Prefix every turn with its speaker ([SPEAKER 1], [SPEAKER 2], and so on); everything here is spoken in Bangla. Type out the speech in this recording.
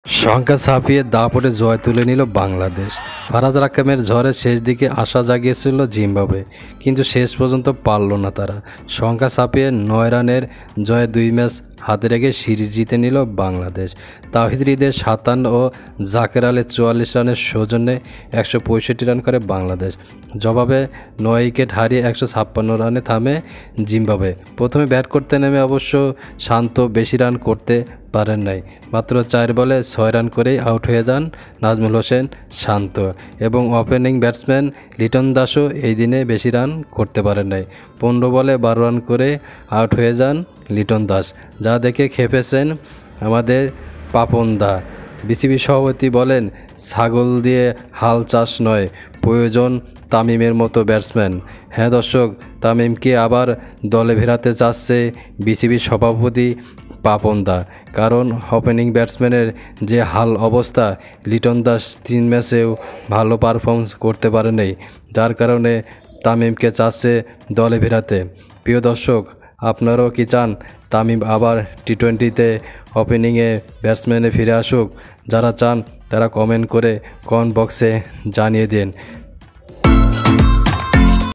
[SPEAKER 1] সংখ্যা ছাপিয়ে দাপটে জয় তুলে নিল বাংলাদেশ। ফারাজ রাক্কামের ঝড়ের শেষ দিকে আশা জাগিয়েছিল জিম্বাবুয়ে, কিন্তু শেষ পর্যন্ত পারল না তারা। সংখ্যা ছাপিয়ে ৯ রানের জয়ে ২ ম্যাচ হাতে রেখে সিরিজ জিতে নিল বাংলাদেশ। তাওহিদ হৃদয়ের ৫৭ ও জাকের আলীর ৪৪ রানের সৌজন্যে ১৬৫ রান করে বাংলাদেশ। জবাবে ৯ উইকেট হারিয়ে ১৫৬ রানে থামে জিম্বাবুয়ে। প্রথমে ব্যাট করতে নেমে অবশ্য শান্ত বেশি রান করতে পারেন নাই। মাত্র ৪ বলে ৬ রান করেই আউট হয়ে যান নাজমুল হোসেন শান্ত এবং ওপেনিং ব্যাটসম্যান লিটন দাসও এই দিনে বেশি রান করতে পারেন নাই। ১৫ বলে ১২ রান করে আউট হয়ে যান লিটন দাস, যা দেখে খেপেছেন আমাদের পাপন দা। বিসিবি সভাপতি বলেন, ছাগল দিয়ে হাল চাষ নয়, প্রয়োজন তামিমের মতো ব্যাটসম্যান। হ্যাঁ দর্শক, তামিমকে আবার দলে ফেরাতে চাচ্ছে বিসিবি সভাপতি পাপন দা, কারণ ওপেনিং ব্যাটসম্যানের যে হাল অবস্থা, লিটন দাস ৩ ম্যাচেও ভালো পারফরমেন্স করতে পারেনি, যার কারণে তামিমকে চাচ্ছে দলে ফেরাতে। প্রিয় দর্শক, আপনারাও কি চান তামিম আবার টি-20তে ওপেনিংয়ে ব্যাটসম্যানে ফিরে আসুক? যারা চান তারা কমেন্ট করে কমেন্ট বক্সে জানিয়ে দিন।